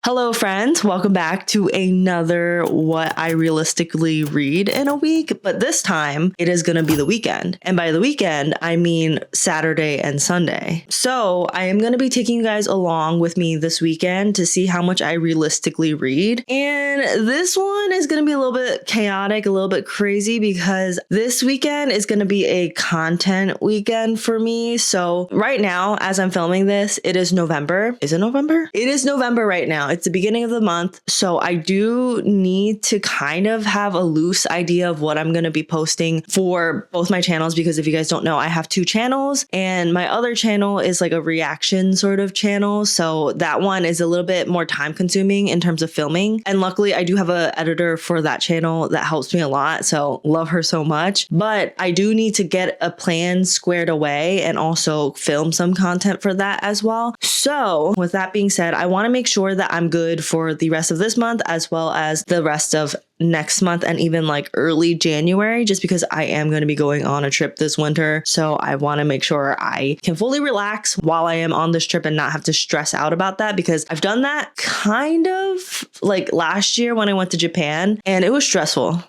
Hello, friends. Welcome back to another What I Realistically Read in a Week. But this time it is going to be the weekend. And by the weekend, I mean Saturday and Sunday. So I am going to be taking you guys along with me this weekend to see how much I realistically read. And this one is going to be a little bit chaotic, a little bit crazy because this weekend is going to be a content weekend for me. So right now, as I'm filming this, it is November. Is it November? It is November right now. It's the beginning of the month, so I do need to kind of have a loose idea of what I'm going to be posting for both my channels, because if you guys don't know, I have two channels and my other channel is like a reaction sort of channel. So that one is a little bit more time consuming in terms of filming. And luckily I do have an editor for that channel that helps me a lot. So love her so much, but I do need to get a plan squared away and also film some content for that as well. So with that being said, I want to make sure that I'm good for the rest of this month as well as the rest of next month and even like early January, just because I am going to be going on a trip this winter. So I want to make sure I can fully relax while I am on this trip and not have to stress out about that, because I've done that kind of like last year when I went to Japan and it was stressful.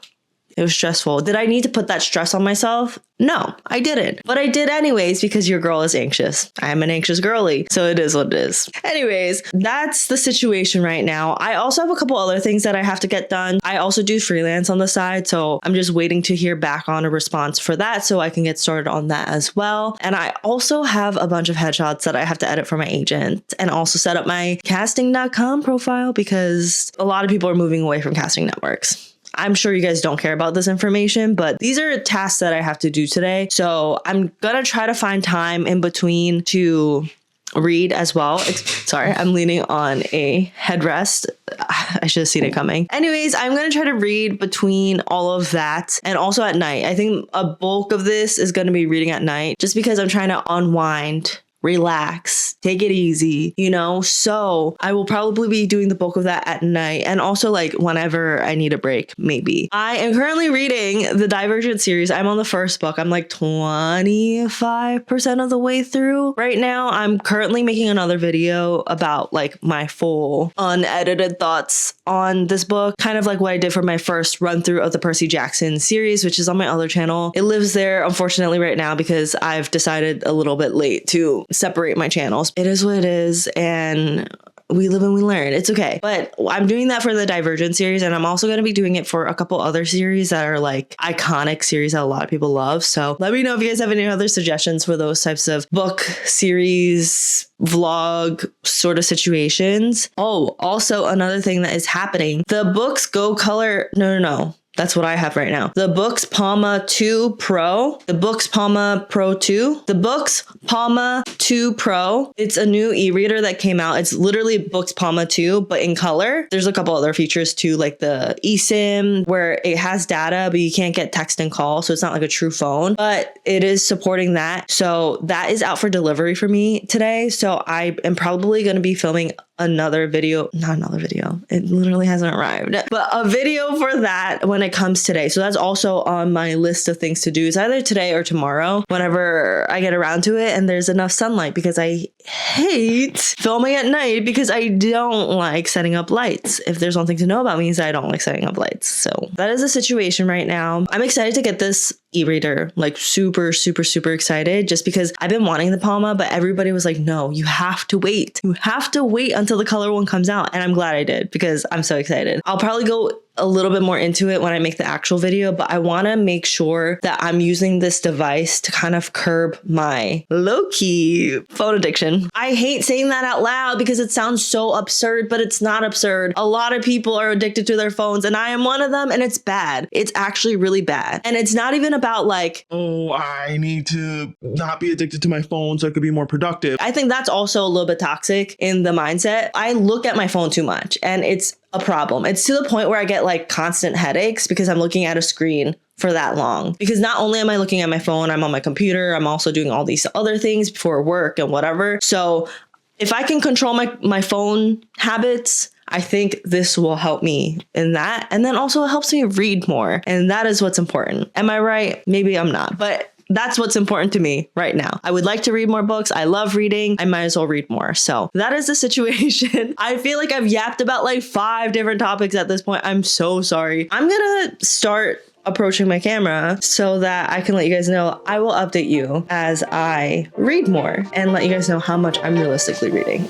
It was stressful. Did I need to put that stress on myself? No, I didn't. But I did anyways because your girl is anxious. I'm an anxious girly, so it is what it is. Anyways, that's the situation right now. I also have a couple other things that I have to get done. I also do freelance on the side, so I'm just waiting to hear back on a response for that so I can get started on that as well. And I also have a bunch of headshots that I have to edit for my agent and also set up my casting.com profile because a lot of people are moving away from casting networks. I'm sure you guys don't care about this information, but these are tasks that I have to do today. So I'm going to try to find time in between to read as well. Sorry, I'm leaning on a headrest. I should have seen it coming. Anyways, I'm going to try to read between all of that and also at night. I think a bulk of this is going to be reading at night just because I'm trying to unwind, relax, take it easy, so I will probably be doing the bulk of that at night and also like whenever I need a break, maybe. I am currently reading the Divergent series. I'm on the first book. I'm like 25% of the way through right now. I'm currently making another video about like my full unedited thoughts on this book, kind of like what I did for my first run through of the Percy Jackson series, which is on my other channel. It lives there unfortunately right now because I've decided a little bit late to separate my channels. It is what it is, and we live and we learn. It's okay. But I'm doing that for the Divergent series, and I'm also going to be doing it for a couple other series that are like iconic series that a lot of people love. So let me know if you guys have any other suggestions for those types of book series, vlog sort of situations. Oh, also another thing that is happening. The books Go Color. No. That's what I have right now. The Books Palma 2 Pro. The Books Palma Pro 2. The Books Palma 2 Pro. It's a new e-reader that came out. It's literally Books Palma 2, but in color. There's a couple other features too, like the eSIM, where it has data, but you can't get text and call. So it's not like a true phone, but it is supporting that. So that is out for delivery for me today. So I am probably going to be filming not another video. It literally hasn't arrived, but a video for that when it comes today. So that's also on my list of things to do. It's either today or tomorrow, whenever I get around to it and there's enough sunlight, because I hate filming at night because I don't like setting up lights. If there's one thing to know about me is I don't like setting up lights. So that is the situation right now. I'm excited to get this e-reader, like super excited, just because I've been wanting the Palma, but everybody was like, no, you have to wait. You have to wait until the color one comes out. And I'm glad I did because I'm so excited. I'll probably go a little bit more into it when I make the actual video, but I want to make sure that I'm using this device to kind of curb my low-key phone addiction. I hate saying that out loud because it sounds so absurd, but it's not absurd. A lot of people are addicted to their phones and I am one of them, and it's bad. It's actually really bad. And it's not even about like, oh, I need to not be addicted to my phone so I could be more productive. I think that's also a little bit toxic in the mindset. I look at my phone too much and it's a problem. It's to the point where I get like constant headaches because I'm looking at a screen for that long. Because not only am I looking at my phone, I'm on my computer, I'm also doing all these other things for work and whatever. So if I can control my phone habits, I think this will help me in that. And then also it helps me read more. And that is what's important. Am I right? Maybe I'm not. But That's what's important to me right now. I would like to read more books. I love reading. I might as well read more. So that is the situation. I feel like I've yapped about like 5 different topics at this point. I'm so sorry. I'm gonna start approaching my camera so that I can let you guys know. I will update you as I read more and let you guys know how much I'm realistically reading.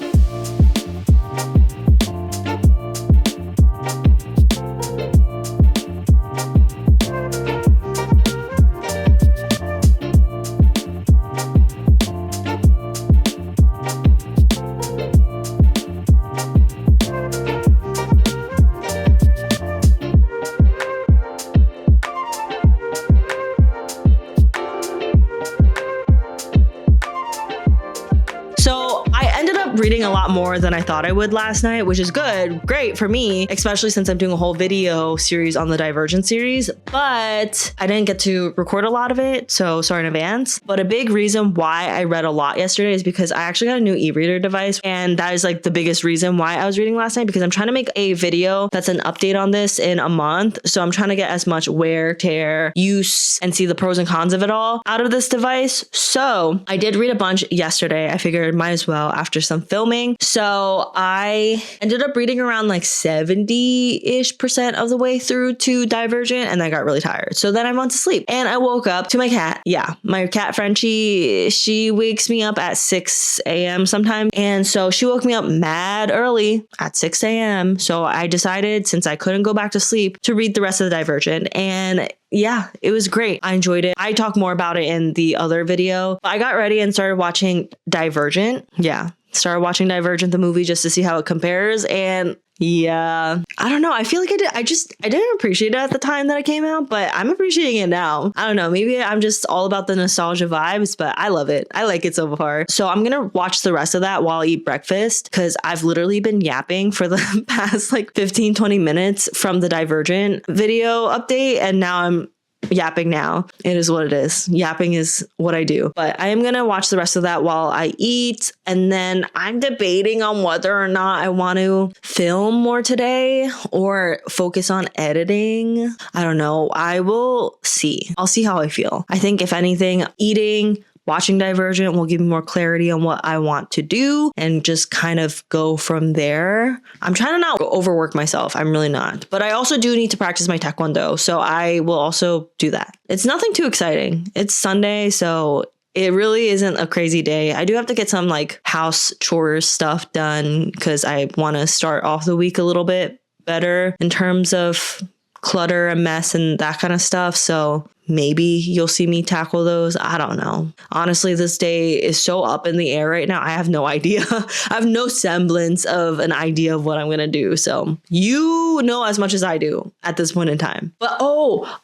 Reading a lot more than I thought I would last night, which is great for me, especially since I'm doing a whole video series on the Divergent series, but I didn't get to record a lot of it, so sorry in advance. But a big reason why I read a lot yesterday is because I actually got a new e-reader device, and that is like the biggest reason why I was reading last night, because I'm trying to make a video that's an update on this in a month, so I'm trying to get as much wear, tear, use, and see the pros and cons of it all out of this device. So I did read a bunch yesterday. I figured might as well after some filming. So I ended up reading around like 70-ish% of the way through to Divergent, and I got really tired. So then I went to sleep and I woke up to my cat. Yeah, my cat Frenchie, she wakes me up at 6 a.m. sometime. And so she woke me up mad early at 6 a.m. So I decided, since I couldn't go back to sleep, to read the rest of the Divergent. And yeah, it was great. I enjoyed it. I talk more about it in the other video. I got ready and started watching Divergent. Yeah. Started watching Divergent, the movie, just to see how it compares. And yeah, I don't know. I feel like I didn't appreciate it at the time that it came out, but I'm appreciating it now. I don't know. Maybe I'm just all about the nostalgia vibes, but I love it. I like it so far. So I'm going to watch the rest of that while I eat breakfast, because I've literally been yapping for the past like 15, 20 minutes from the Divergent video update. And now I'm yapping now. It is what it is. Yapping is what I do. But I am going to watch the rest of that while I eat. And then I'm debating on whether or not I want to film more today or focus on editing. I don't know. I will see. I'll see how I feel. I think if anything, eating, watching Divergent will give me more clarity on what I want to do and just kind of go from there. I'm trying to not overwork myself. I'm really not. But I also do need to practice my Taekwondo, so I will also do that. It's nothing too exciting. It's Sunday, so it really isn't a crazy day. I do have to get some like house chores stuff done because I want to start off the week a little bit better in terms of clutter and mess and that kind of stuff. So maybe you'll see me tackle those. I don't know. Honestly, this day is so up in the air right now. I have no idea. I have no semblance of an idea of what I'm going to do. So you know as much as I do at this point in time. But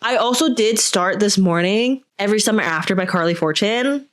I also did start this morning Every Summer After by Carly Fortune.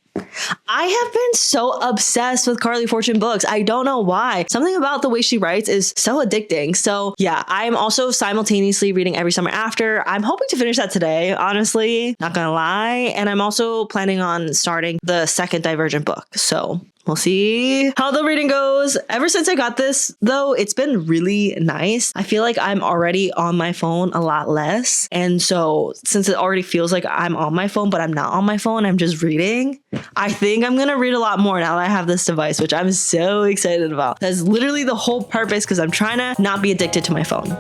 I have been so obsessed with Carly Fortune books. I don't know why. Something about the way she writes is so addicting. So yeah, I'm also simultaneously reading Every Summer After. I'm hoping to finish that today, honestly, not gonna lie. And I'm also planning on starting the second Divergent book. So we'll see how the reading goes. Ever since I got this, though, it's been really nice. I feel like I'm already on my phone a lot less. And so since it already feels like I'm on my phone, but I'm not on my phone, I'm just reading, I think I'm going to read a lot more now that I have this device, which I'm so excited about. That's literally the whole purpose, because I'm trying to not be addicted to my phone.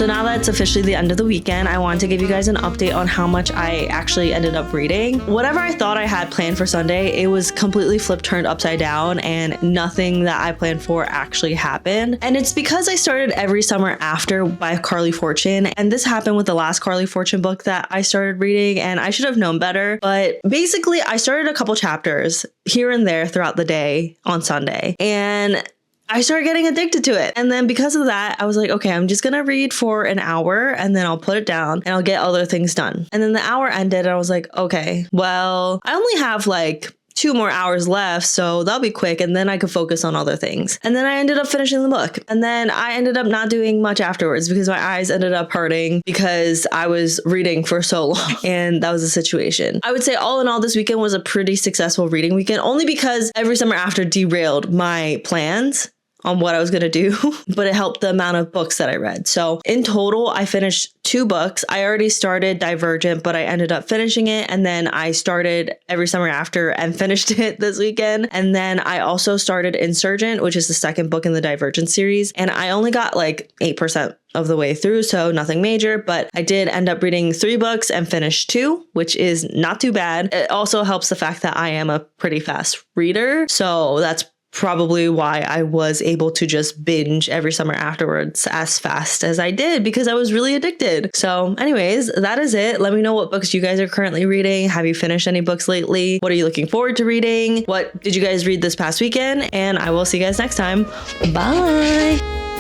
So now that it's officially the end of the weekend, I want to give you guys an update on how much I actually ended up reading. Whatever I thought I had planned for Sunday, it was completely flipped, turned upside down, and nothing that I planned for actually happened. And it's because I started Every Summer After by Carly Fortune, and this happened with the last Carly Fortune book that I started reading, and I should have known better. But basically, I started a couple chapters here and there throughout the day on Sunday, and I started getting addicted to it. And then because of that, I was like, okay, I'm just gonna read for an hour and then I'll put it down and I'll get other things done. And then the hour ended and I was like, okay, well, I only have like 2 more hours left, so that'll be quick, and then I could focus on other things. And then I ended up finishing the book, and then I ended up not doing much afterwards because my eyes ended up hurting because I was reading for so long, and that was the situation. I would say all in all, this weekend was a pretty successful reading weekend, only because Every Summer After derailed my plans on what I was going to do, but it helped the amount of books that I read. So in total, I finished 2 books. I already started Divergent, but I ended up finishing it. And then I started Every Summer After and finished it this weekend. And then I also started Insurgent, which is the second book in the Divergent series. And I only got like 8% of the way through, so nothing major, but I did end up reading 3 books and finished 2, which is not too bad. It also helps the fact that I am a pretty fast reader. So that's probably why I was able to just binge Every Summer Afterwards as fast as I did, because I was really addicted. So anyways, that is it. Let me know what books you guys are currently reading. Have you finished any books lately? What are you looking forward to reading? What did you guys read this past weekend? And I will see you guys next time. Bye.